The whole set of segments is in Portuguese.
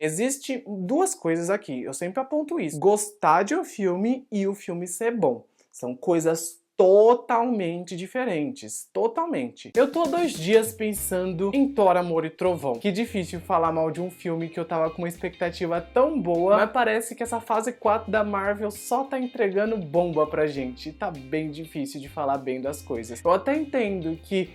Existe duas coisas aqui, eu sempre aponto isso. Gostar de um filme e o filme ser bom. São coisas totalmente diferentes, totalmente. Eu tô há 2 dias pensando em Thor, Amor e Trovão. Que difícil falar mal de um filme que eu tava com uma expectativa tão boa, mas parece que essa fase 4 da Marvel só tá entregando bomba pra gente. Tá bem difícil de falar bem das coisas. Eu até entendo que,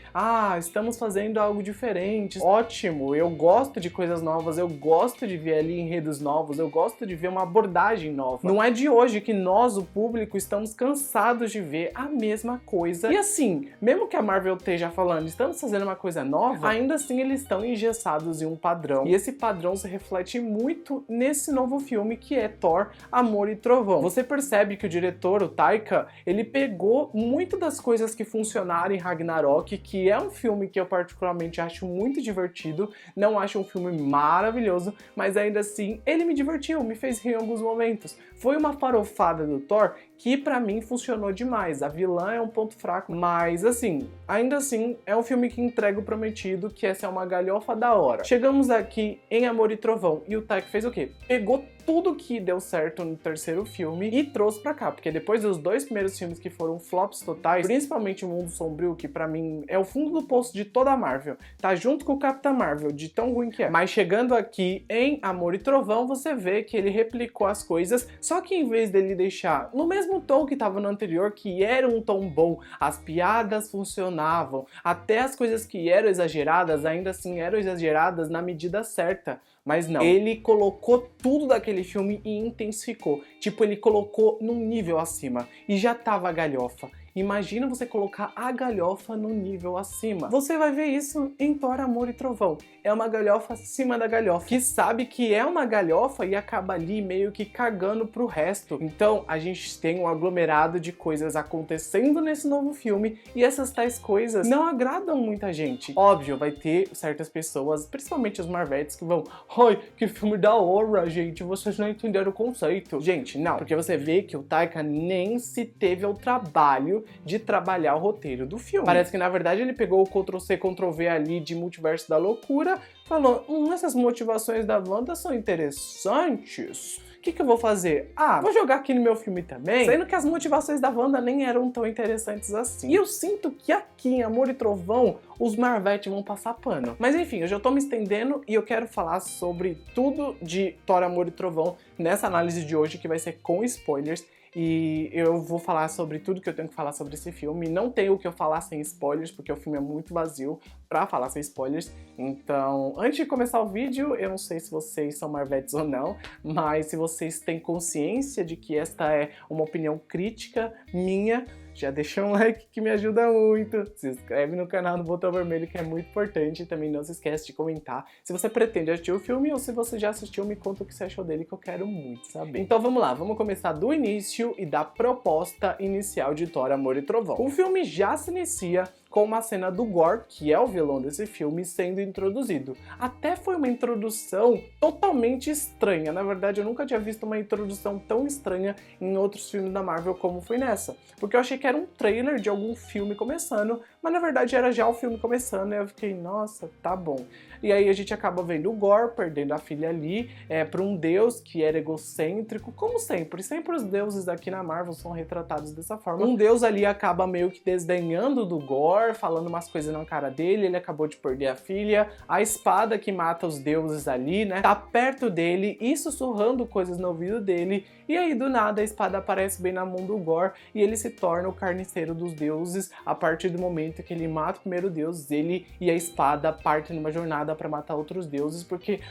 estamos fazendo algo diferente, ótimo, eu gosto de coisas novas, eu gosto de ver ali enredos novos, eu gosto de ver uma abordagem nova. Não é de hoje que nós, o público, estamos cansados de ver a mesma coisa. E assim, mesmo que a Marvel esteja falando, estamos fazendo uma coisa nova, ainda assim eles estão engessados em um padrão. E esse padrão se reflete muito nesse novo filme que é Thor, Amor e Trovão. Você percebe que o diretor, o Taika, ele pegou muito das coisas que funcionaram em Ragnarok, que é um filme que eu particularmente acho muito divertido, não acho um filme maravilhoso, mas ainda assim ele me divertiu, me fez rir em alguns momentos. Foi uma farofada do Thor que pra mim funcionou demais. A vilã é um ponto fraco, mas assim, ainda assim é um filme que entrega o prometido, que essa é uma galhofa da hora. Chegamos aqui em Amor e Trovão e o Taika fez o quê? Pegou tudo que deu certo no terceiro filme e trouxe pra cá, porque depois dos 2 primeiros filmes que foram flops totais, principalmente o Mundo Sombrio, que pra mim é o fundo do poço de toda a Marvel, tá junto com o Capitã Marvel, de tão ruim que é. Mas chegando aqui em Amor e Trovão, você vê que ele replicou as coisas, só que em vez dele deixar no mesmo tom que tava no anterior, que era um tom bom, as piadas funcionavam, até as coisas que eram exageradas, ainda assim eram exageradas na medida certa. Mas não, ele colocou tudo daquele filme e intensificou. Tipo, ele colocou num nível acima. E já tava galhofa. Imagina você colocar a galhofa no nível acima. Você vai ver isso em Thor, Amor e Trovão. É uma galhofa acima da galhofa, que sabe que é uma galhofa e acaba ali meio que cagando pro resto. Então, a gente tem um aglomerado de coisas acontecendo nesse novo filme e essas tais coisas não agradam muita gente. Óbvio, vai ter certas pessoas, principalmente os Marvetes, que vão: ai, que filme da hora, gente, vocês não entenderam o conceito. Gente, não, porque você vê que o Taika nem se teve ao trabalho de trabalhar o roteiro do filme. Parece que, na verdade, ele pegou o Ctrl-C, Ctrl-V ali de Multiverso da Loucura, falou: essas motivações da Wanda são interessantes. O que eu vou fazer? Vou jogar aqui no meu filme também, sendo que as motivações da Wanda nem eram tão interessantes assim. E eu sinto que aqui em Amor e Trovão, os Marvete vão passar pano. Mas enfim, eu já tô me estendendo e eu quero falar sobre tudo de Thor, Amor e Trovão nessa análise de hoje, que vai ser com spoilers. E eu vou falar sobre tudo que eu tenho que falar sobre esse filme. Não tenho o que eu falar sem spoilers, porque o filme é muito vazio pra falar sem spoilers. Então, antes de começar o vídeo, eu não sei se vocês são Marvetes ou não, mas se vocês têm consciência de que esta é uma opinião crítica minha, já deixa um like que me ajuda muito. Se inscreve no canal do botão vermelho, que é muito importante. E também não se esquece de comentar se você pretende assistir o filme ou se você já assistiu, me conta o que você achou dele, que eu quero muito saber. Então vamos lá, vamos começar do início e da proposta inicial de Thor, Amor e Trovão. O filme já se inicia com uma cena do Gorr, que é o vilão desse filme, sendo introduzido. Até foi uma introdução totalmente estranha. Na verdade, eu nunca tinha visto uma introdução tão estranha em outros filmes da Marvel como foi nessa. Porque eu achei que era um trailer de algum filme começando, mas na verdade era já o filme começando, e eu fiquei: nossa, tá bom. E aí a gente acaba vendo o Gorr perdendo a filha ali para um deus que era egocêntrico, como sempre. Sempre os deuses aqui na Marvel são retratados dessa forma. Um deus ali acaba meio que desdenhando do Gorr, falando umas coisas na cara dele, ele acabou de perder a filha, a espada que mata os deuses ali, né, tá perto dele e sussurrando coisas no ouvido dele, e aí do nada a espada aparece bem na mão do Gorr e ele se torna o carniceiro dos deuses. A partir do momento que ele mata o primeiro deus, ele e a espada partem numa jornada pra matar outros deuses, porque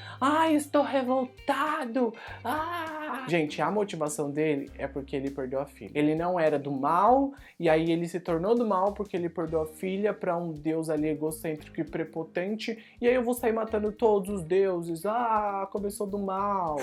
estou revoltado, Gente, a motivação dele é porque ele perdeu a filha. Ele não era do mal, e aí ele se tornou do mal porque ele perdeu a filha pra um deus ali egocêntrico e prepotente, e aí eu vou sair matando todos os deuses. Começou do mal.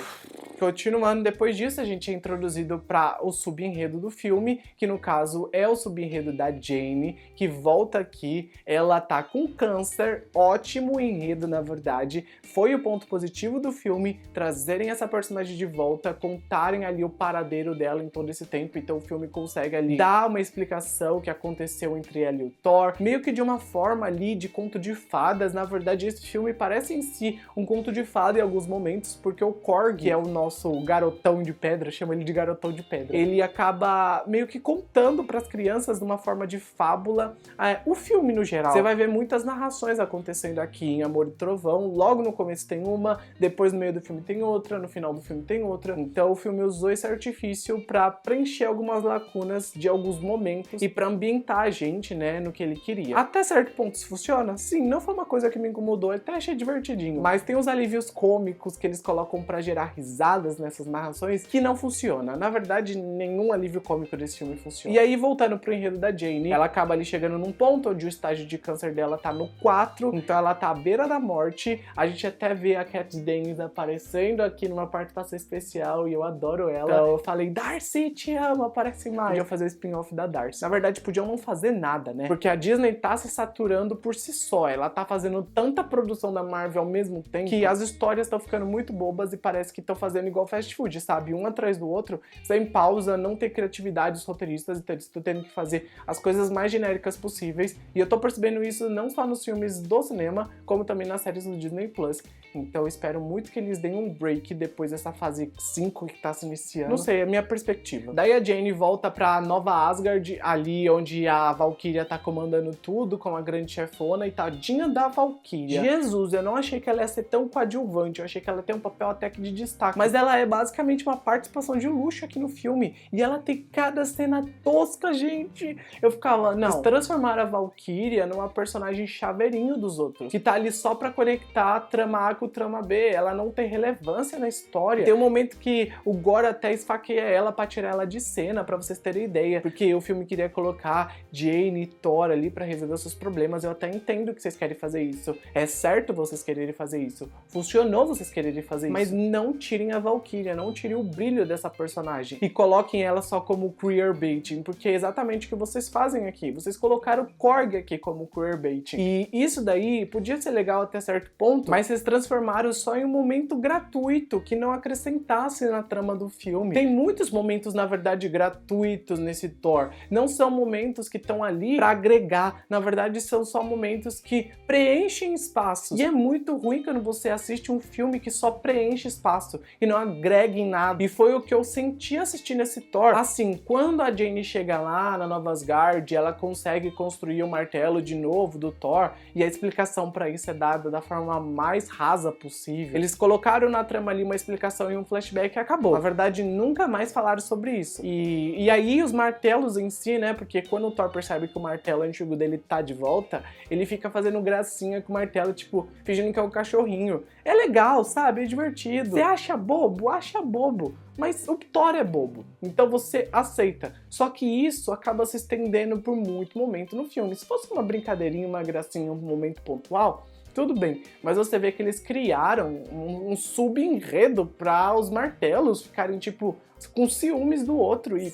Continuando, depois disso a gente é introduzido para o subenredo do filme, que no caso é o subenredo da Jane, que volta aqui. Ela tá com câncer, ótimo enredo na verdade. Foi o ponto positivo do filme, trazerem essa personagem de volta com contarem ali o paradeiro dela em todo esse tempo, então o filme consegue ali dar uma explicação que aconteceu entre ela e o Thor, meio que de uma forma ali de conto de fadas. Na verdade, esse filme parece em si um conto de fada em alguns momentos, porque o Korg, que é o nosso garotão de pedra, chama ele de garotão de pedra, ele acaba meio que contando para as crianças de uma forma de fábula o filme no geral. Você vai ver muitas narrações acontecendo aqui em Amor e Trovão. Logo no começo tem uma, depois no meio do filme tem outra, no final do filme tem outra. Então o filme usou esse artifício para preencher algumas lacunas de alguns momentos e para ambientar a gente, né, no que ele queria. Até certo ponto isso funciona? Sim, não foi uma coisa que me incomodou, até achei divertidinho. Mas tem os alívios cômicos que eles colocam para gerar risadas nessas narrações que não funciona. Na verdade, nenhum alívio cômico desse filme funciona. E aí, voltando pro enredo da Jane, ela acaba ali chegando num ponto onde o estágio de câncer dela tá no 4, então ela tá à beira da morte. A gente até vê a Kat Dennings aparecendo aqui numa participação especial e eu adoro ela. Então eu falei, Darcy, te amo, aparece mais. Podiam fazer o spin-off da Darcy. Na verdade, podiam não fazer nada, né? Porque a Disney tá se saturando por si só. Ela tá fazendo tanta produção da Marvel ao mesmo tempo que as histórias estão ficando muito bobas e parece que estão fazendo igual fast food, sabe? Um atrás do outro, sem pausa, não ter criatividade dos roteiristas, então eles estão tendo que fazer as coisas mais genéricas possíveis. E eu tô percebendo isso não só nos filmes do cinema, como também nas séries do Disney Plus. Então eu espero muito que eles deem um break depois dessa fase 5 que tá se iniciando. Não sei, é a minha perspectiva. Daí a Jane volta pra Nova Asgard, ali onde a Valkyria tá comandando tudo, com a grande chefona, e tadinha da Valkyria. Jesus, eu não achei que ela ia ser tão coadjuvante, eu achei que ela tem um papel até que de destaque. Mas ela é basicamente uma participação de luxo aqui no filme. E ela tem cada cena tosca, gente. Eu ficava, não, eles transformaram a Valkyria numa personagem chaveirinho dos outros, que tá ali só pra conectar a trama A com o trama B. Ela não tem relevância na história. Tem um momento que o Gore até esfaqueia ela pra tirar ela de cena, pra vocês terem ideia. Porque o filme queria colocar Jane e Thor ali pra resolver os seus problemas. Eu até entendo que vocês querem fazer isso. É certo vocês quererem fazer isso. Funcionou vocês quererem fazer isso. Mas não tirem a Valkyria, não tirem o brilho dessa personagem. E coloquem ela só como queerbaiting, porque é exatamente o que vocês fazem aqui. Vocês colocaram o Korg aqui como queerbaiting. E isso daí podia ser legal até certo ponto, mas vocês transformaram só em um momento gratuito, que não acrescentasse na trama do filme. Tem muitos momentos, na verdade, gratuitos nesse Thor. Não são momentos que estão ali pra agregar. Na verdade, são só momentos que preenchem espaços. E é muito ruim quando você assiste um filme que só preenche espaço e não agrega em nada. E foi o que eu senti assistindo esse Thor. Assim, quando a Jane chega lá na Nova Asgard, ela consegue construir o martelo de novo do Thor, e a explicação pra isso é dada da forma mais rasa possível. Eles colocaram na trama ali uma explicação em um flashback e acabou. Na verdade, nunca mais falaram sobre isso. E aí os martelos em si, né, porque quando o Thor percebe que o martelo antigo dele tá de volta, ele fica fazendo gracinha com o martelo, tipo, fingindo que é um cachorrinho. É legal, sabe? É divertido. Você acha bobo? Acha bobo. Mas o Thor é bobo, então você aceita. Só que isso acaba se estendendo por muito momento no filme. Se fosse uma brincadeirinha, uma gracinha, um momento pontual, tudo bem. Mas você vê que eles criaram um sub-enredo para os martelos ficarem, tipo, com ciúmes do outro. E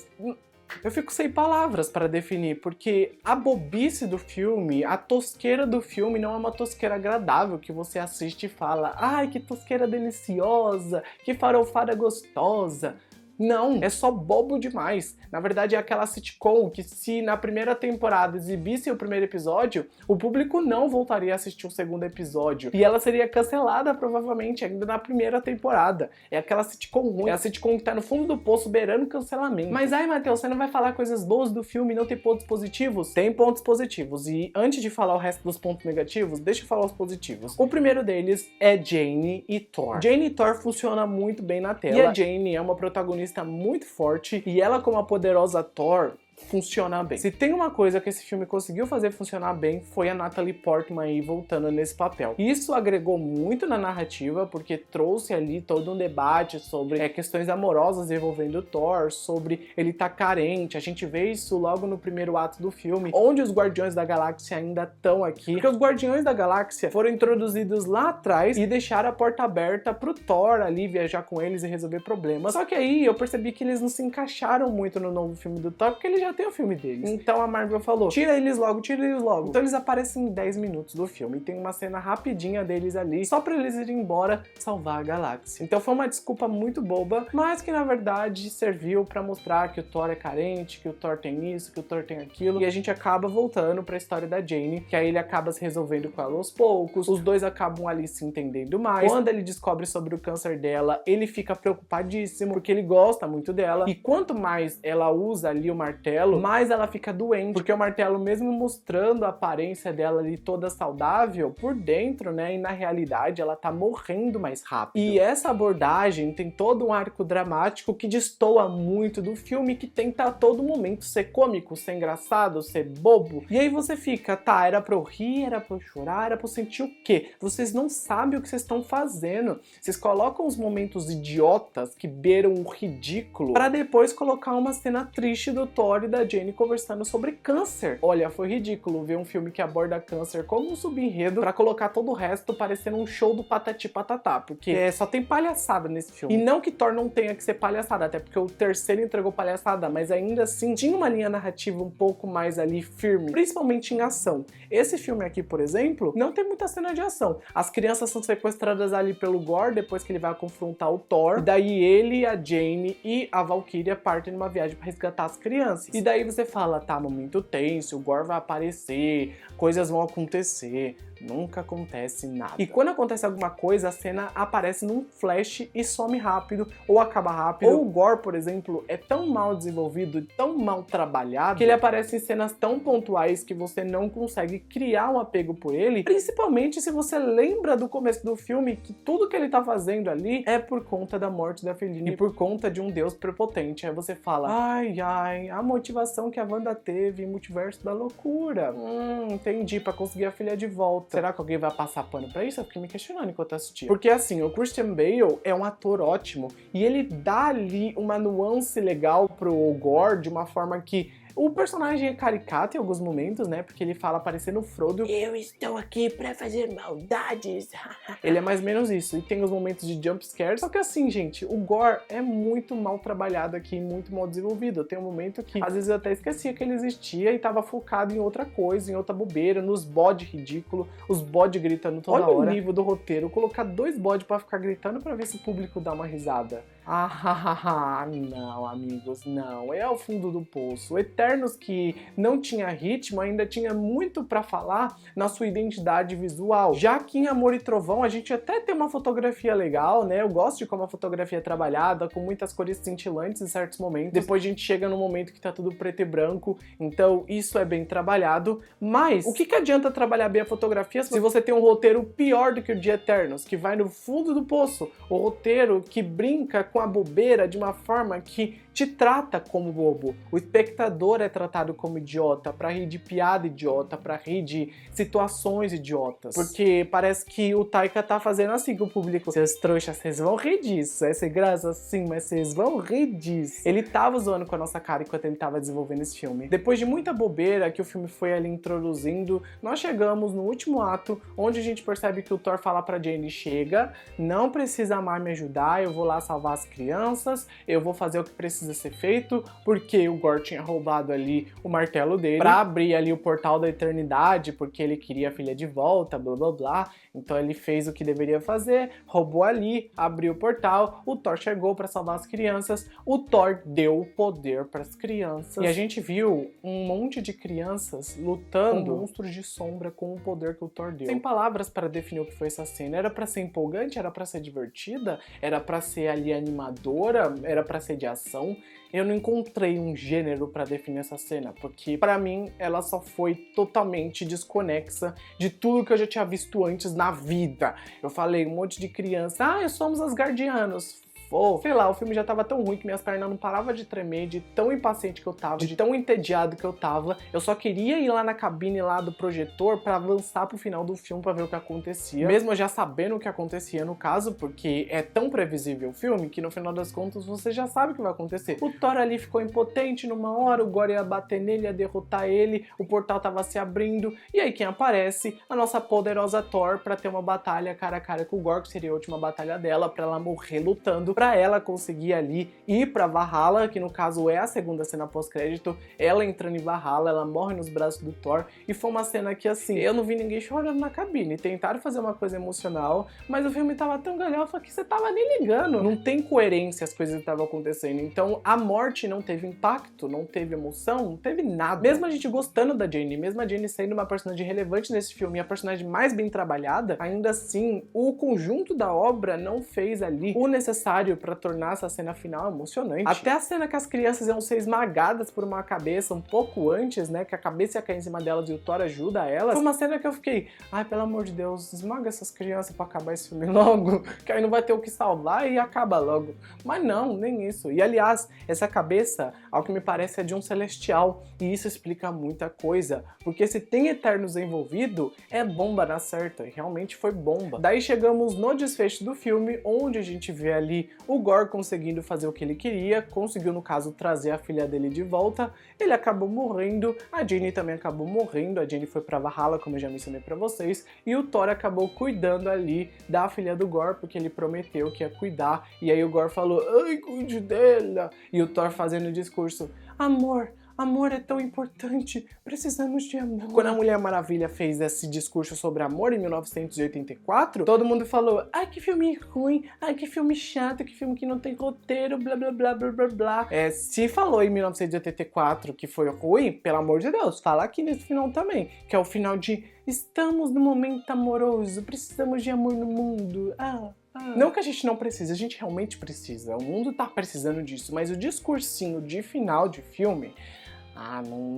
eu fico sem palavras para definir, porque a bobice do filme, a tosqueira do filme não é uma tosqueira agradável que você assiste e fala, ai, que tosqueira deliciosa, que farofada gostosa. Não, é só bobo demais. Na verdade, é aquela sitcom que se na primeira temporada exibisse o primeiro episódio, o público não voltaria a assistir o segundo episódio. E ela seria cancelada, provavelmente, ainda na primeira temporada. É aquela sitcom ruim, é a sitcom que tá no fundo do poço beirando cancelamento. Mas ai, Matheus, você não vai falar coisas boas do filme e não tem pontos positivos? Tem pontos positivos. E antes de falar o resto dos pontos negativos, deixa eu falar os positivos. O primeiro deles é Jane e Thor. Jane e Thor funciona muito bem na tela. E a Jane é uma protagonista muito forte, e ela como a poderosa Thor funciona bem. Se tem uma coisa que esse filme conseguiu fazer funcionar bem, foi a Natalie Portman aí voltando nesse papel. Isso agregou muito na narrativa, porque trouxe ali todo um debate sobre questões amorosas envolvendo o Thor, sobre ele tá carente. A gente vê isso logo no primeiro ato do filme, onde os Guardiões da Galáxia ainda estão aqui, porque os Guardiões da Galáxia foram introduzidos lá atrás e deixaram a porta aberta pro Thor ali viajar com eles e resolver problemas. Só que aí eu percebi que eles não se encaixaram muito no novo filme do Thor, porque eles já já tem o filme deles. Então a Marvel falou, tira eles logo, tira eles logo. Então eles aparecem em 10 minutos do filme. Tem uma cena rapidinha deles ali, só pra eles irem embora salvar a galáxia. Então foi uma desculpa muito boba, mas que na verdade serviu pra mostrar que o Thor é carente, que o Thor tem isso, que o Thor tem aquilo. E a gente acaba voltando pra história da Jane, que aí ele acaba se resolvendo com ela aos poucos. Os dois acabam ali se entendendo mais. Quando ele descobre sobre o câncer dela, ele fica preocupadíssimo, porque ele gosta muito dela. E quanto mais ela usa ali o martelo, mais ela fica doente, porque o martelo, mesmo mostrando a aparência dela ali toda saudável, por dentro, né, e na realidade ela tá morrendo mais rápido. E essa abordagem tem todo um arco dramático que destoa muito do filme, que tenta a todo momento ser cômico, ser engraçado, ser bobo. E aí você fica, tá, era pra eu rir, era pra eu chorar, era pra eu sentir o quê? Vocês não sabem o que vocês estão fazendo. Vocês colocam os momentos idiotas que beiram o ridículo pra depois colocar uma cena triste do Thor e da Jane conversando sobre câncer. Olha, foi ridículo ver um filme que aborda câncer como um subenredo pra colocar todo o resto parecendo um show do Patati Patatá, porque só tem palhaçada nesse filme. E não que Thor não tenha que ser palhaçada, até porque o terceiro entregou palhaçada, mas ainda assim tinha uma linha narrativa um pouco mais ali firme, principalmente em ação. Esse filme aqui, por exemplo, não tem muita cena de ação. As crianças são sequestradas ali pelo Gorr depois que ele vai confrontar o Thor, e daí ele, a Jane e a Valkyria partem numa viagem pra resgatar as crianças. E daí você fala, tá, momento tenso, o Gorr vai aparecer, coisas vão acontecer. Nunca acontece nada. E quando acontece alguma coisa, a cena aparece num flash e some rápido, ou acaba rápido. Ou o Gorr, por exemplo, é tão mal desenvolvido, tão mal trabalhado, que ele aparece em cenas tão pontuais que você não consegue criar um apego por ele, principalmente se você lembra do começo do filme, que tudo que ele tá fazendo ali é por conta da morte da Feline e por conta de um deus prepotente. Aí você fala, ai, ai, a motivação que a Wanda teve em Multiverso da Loucura. Entendi, pra conseguir a filha de volta. Será que alguém vai passar pano pra isso? Eu fiquei me questionando enquanto eu assistia. Porque assim, o Christian Bale é um ator ótimo e ele dá ali uma nuance legal pro Gorr de uma forma que o personagem é caricato em alguns momentos, né? Porque ele fala parecendo o Frodo. Eu estou aqui pra fazer maldades. Ele é mais ou menos isso. E tem os momentos de jump scares. Só que assim, gente, o Gorr é muito mal trabalhado aqui, muito mal desenvolvido. Tem um momento que, às vezes, eu até esquecia que ele existia e tava focado em outra coisa, em outra bobeira, nos bode ridículo, os bode gritando toda hora. Olha o nível do roteiro. Colocar 2 bodes pra ficar gritando pra ver se o público dá uma risada. Não, amigos, não. É ao fundo do poço. O Eternos, que não tinha ritmo, ainda tinha muito pra falar na sua identidade visual. Já que em Amor e Trovão a gente até tem uma fotografia legal, né? Eu gosto de como a fotografia é trabalhada, com muitas cores cintilantes em certos momentos. Depois a gente chega no momento que tá tudo preto e branco, então isso é bem trabalhado. Mas o que adianta trabalhar bem a fotografia se você tem um roteiro pior do que o de Eternos, que vai no fundo do poço? O roteiro que brinca com a bobeira de uma forma que te trata como bobo. O espectador é tratado como idiota, pra rir de piada idiota, pra rir de situações idiotas. Porque parece que o Taika tá fazendo assim com o público. Seus trouxas, vocês vão rir disso. É sem graça sim, mas vocês vão rir disso. Ele tava zoando com a nossa cara enquanto ele tava desenvolvendo esse filme. Depois de muita bobeira que o filme foi ali introduzindo, nós chegamos no último ato, onde a gente percebe que o Thor fala pra Jane, chega, não precisa mais me ajudar, eu vou lá salvar as crianças, eu vou fazer o que precisa ser feito, porque o Gorr tinha roubado ali o martelo dele pra abrir ali o portal da eternidade, porque ele queria a filha de volta, blá blá blá. Então ele fez o que deveria fazer, roubou ali, abriu o portal, o Thor chegou pra salvar as crianças, o Thor deu o poder pras crianças. E a gente viu um monte de crianças lutando com monstros de sombra com o poder que o Thor deu. Sem palavras para definir o que foi essa cena. Era pra ser empolgante? Era pra ser divertida? Era pra ser ali animadora? Era pra ser de ação? Eu não encontrei um gênero pra definir essa cena, porque pra mim ela só foi totalmente desconexa de tudo que eu já tinha visto antes na vida. Eu falei, um monte de criança, somos as guardianas. Sei lá, o filme já tava tão ruim que minhas pernas não paravam de tremer, de tão impaciente que eu tava, de tão entediado que eu tava. Eu só queria ir lá na cabine lá do projetor pra avançar pro final do filme pra ver o que acontecia. Mesmo já sabendo o que acontecia no caso, porque é tão previsível o filme que no final das contas você já sabe o que vai acontecer. O Thor ali ficou impotente numa hora, o Gorr ia bater nele, ia derrotar ele, o portal tava se abrindo, e aí quem aparece? A nossa poderosa Thor pra ter uma batalha cara a cara com o Gorr, que seria a última batalha dela, pra ela morrer lutando pra ela conseguir ali ir pra Valhalla, que no caso é a segunda cena pós-crédito, ela entrando em Valhalla, ela morre nos braços do Thor, e foi uma cena que assim, eu não vi ninguém chorando na cabine, tentaram fazer uma coisa emocional, mas o filme tava tão galhofa que você tava nem ligando, não tem coerência as coisas que estavam acontecendo, então a morte não teve impacto, não teve emoção, não teve nada. Mesmo a gente gostando da Jane, mesmo a Jane sendo uma personagem relevante nesse filme e a personagem mais bem trabalhada, ainda assim, o conjunto da obra não fez ali o necessário pra tornar essa cena final emocionante. Até a cena que as crianças iam ser esmagadas por uma cabeça um pouco antes, né, que a cabeça ia cair em cima delas e o Thor ajuda elas, foi uma cena que eu fiquei, ai, pelo amor de Deus, esmaga essas crianças pra acabar esse filme logo, que aí não vai ter o que salvar e acaba logo. Mas não, nem isso. E aliás, essa cabeça, ao que me parece, é de um celestial, e isso explica muita coisa, porque se tem Eternos envolvido, é bomba na certa, e realmente foi bomba. Daí chegamos no desfecho do filme, onde a gente vê ali o Gorr conseguindo fazer o que ele queria, conseguiu no caso trazer a filha dele de volta, ele acabou morrendo, a Jane também acabou morrendo, a Jane foi pra Valhalla, como eu já mencionei pra vocês, e o Thor acabou cuidando ali da filha do Gorr, porque ele prometeu que ia cuidar, e aí o Gorr falou, ai, cuide dela, e o Thor fazendo o discurso, amor, amor é tão importante, precisamos de amor. Quando a Mulher Maravilha fez esse discurso sobre amor em 1984, todo mundo falou, ai que filme ruim, ai que filme chato, que filme que não tem roteiro, blá blá blá blá blá blá. Se falou em 1984 que foi ruim, pelo amor de Deus, fala aqui nesse final também, que é o final de estamos no momento amoroso, precisamos de amor no mundo, Não que a gente não precise, a gente realmente precisa, o mundo tá precisando disso, mas o discursinho de final de filme,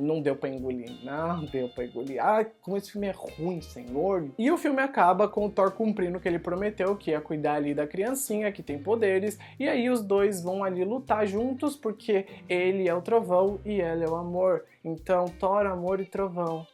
não deu pra engolir, não deu pra engolir. Como esse filme é ruim, senhor. E o filme acaba com o Thor cumprindo o que ele prometeu, que é cuidar ali da criancinha, que tem poderes, e aí os dois vão ali lutar juntos, porque ele é o trovão e ela é o amor. Então, Thor, amor e trovão.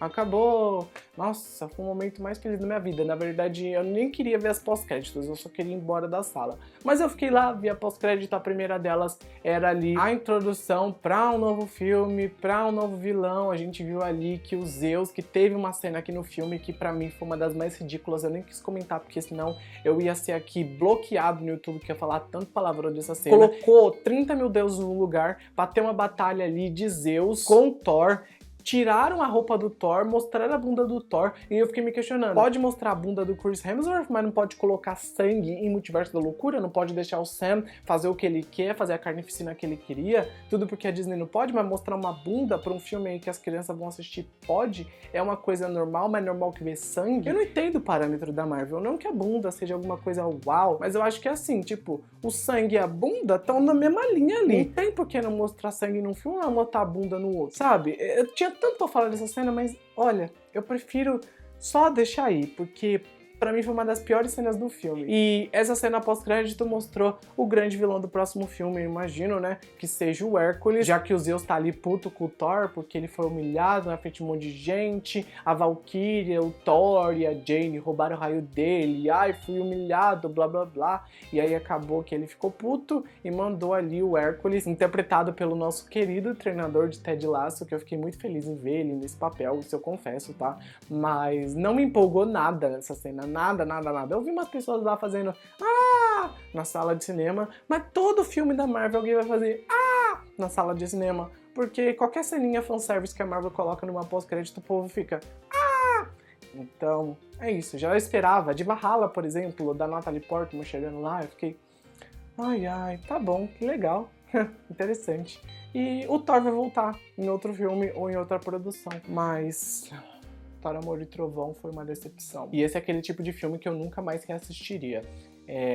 Acabou! Nossa, foi o momento mais feliz da minha vida. Na verdade, eu nem queria ver as pós-créditos, eu só queria ir embora da sala. Mas eu fiquei lá, vi a pós-crédito, a primeira delas era ali a introdução pra um novo filme, pra um novo vilão. A gente viu ali que o Zeus, que teve uma cena aqui no filme que pra mim foi uma das mais ridículas, eu nem quis comentar, porque senão eu ia ser aqui bloqueado no YouTube, que ia falar tanto palavrão dessa cena. Colocou 30 mil deuses no lugar pra ter uma batalha ali de Zeus com Thor. Tiraram a roupa do Thor, mostraram a bunda do Thor, e eu fiquei me questionando, pode mostrar a bunda do Chris Hemsworth, mas não pode colocar sangue em Multiverso da Loucura? Não pode deixar o Sam fazer o que ele quer, fazer a carnificina que ele queria? Tudo porque a Disney não pode, mas mostrar uma bunda pra um filme aí que as crianças vão assistir pode? É uma coisa normal, mas é normal que ver sangue? Eu não entendo o parâmetro da Marvel, não que a bunda seja alguma coisa uau, mas eu acho que é assim, tipo, o sangue e a bunda estão na mesma linha ali. Não tem por que não mostrar sangue num filme ou botar a bunda no outro, sabe? Eu tinha tanto pra falar dessa cena, mas olha, eu prefiro só deixar aí, porque pra mim foi uma das piores cenas do filme. E essa cena pós-crédito mostrou o grande vilão do próximo filme, eu imagino, né, que seja o Hércules, já que o Zeus tá ali puto com o Thor, porque ele foi humilhado na frente de um monte de gente, a Valkyria, o Thor e a Jane roubaram o raio dele, fui humilhado, blá blá blá, e aí acabou que ele ficou puto e mandou ali o Hércules, interpretado pelo nosso querido treinador de Ted Lasso, que eu fiquei muito feliz em ver ele nesse papel, isso eu confesso, tá? Mas não me empolgou nada nessa cena, nada. Eu vi umas pessoas lá fazendo na sala de cinema, mas todo filme da Marvel alguém vai fazer na sala de cinema, porque qualquer ceninha fanservice que a Marvel coloca numa pós-crédito, o povo fica Então, é isso. Já eu esperava. De Valhalla, por exemplo, da Natalie Portman chegando lá, eu fiquei tá bom, que legal. Interessante. E o Thor vai voltar em outro filme ou em outra produção, mas Thor, Amor e Trovão foi uma decepção. E esse é aquele tipo de filme que eu nunca mais reassistiria.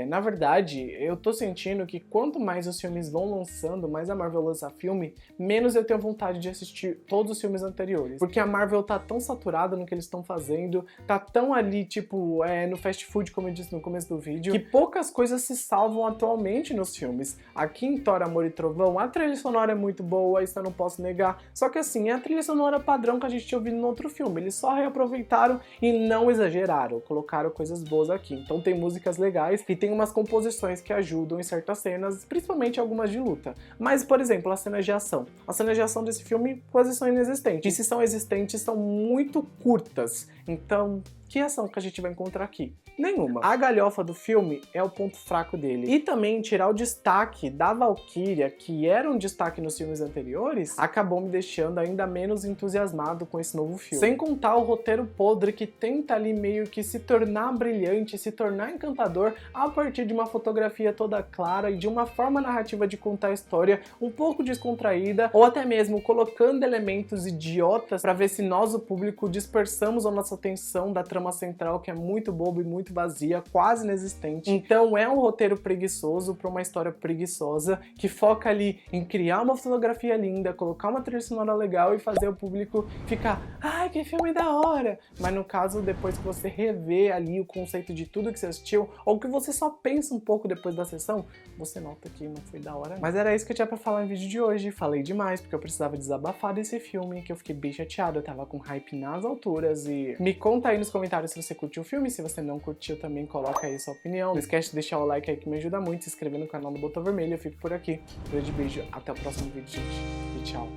Na verdade, eu tô sentindo que quanto mais os filmes vão lançando, mais a Marvel lança filme, menos eu tenho vontade de assistir todos os filmes anteriores. Porque a Marvel tá tão saturada no que eles estão fazendo, tá tão ali, tipo, no fast food, como eu disse no começo do vídeo, que poucas coisas se salvam atualmente nos filmes. Aqui em Thor, Amor e Trovão, a trilha sonora é muito boa, isso eu não posso negar. Só que assim, é a trilha sonora padrão que a gente tinha ouvido no outro filme. Eles só reaproveitaram e não exageraram, colocaram coisas boas aqui. Então tem músicas legais, e tem umas composições que ajudam em certas cenas, principalmente algumas de luta. Mas, por exemplo, as cenas de ação. As cenas de ação desse filme quase são inexistentes. E se são existentes, são muito curtas. Então, Que ação que a gente vai encontrar aqui? Nenhuma. A galhofa do filme é o ponto fraco dele. E também tirar o destaque da Valkyria, que era um destaque nos filmes anteriores, acabou me deixando ainda menos entusiasmado com esse novo filme. Sem contar o roteiro podre que tenta ali meio que se tornar brilhante, se tornar encantador a partir de uma fotografia toda clara e de uma forma narrativa de contar a história um pouco descontraída, ou até mesmo colocando elementos idiotas para ver se nós, o público, dispersamos a nossa atenção da trama central, que é muito boba e muito vazia, quase inexistente. Então é um roteiro preguiçoso para uma história preguiçosa, que foca ali em criar uma fotografia linda, colocar uma trilha sonora legal e fazer o público ficar, ai, que filme da hora! Mas no caso, depois que você revê ali o conceito de tudo que você assistiu, ou que você só pensa um pouco depois da sessão, você nota que não foi da hora. Mas era isso que eu tinha pra falar no vídeo de hoje. Falei demais, porque eu precisava desabafar desse filme, que eu fiquei bem chateado, eu tava com hype nas alturas. E me conta aí nos comentários se você curtiu o filme, se você não curtiu também coloca aí sua opinião. Não esquece de deixar o like aí que me ajuda muito, se inscrever no canal do Botão Vermelho. Eu fico por aqui. Um grande beijo, até o próximo vídeo, gente. E tchau.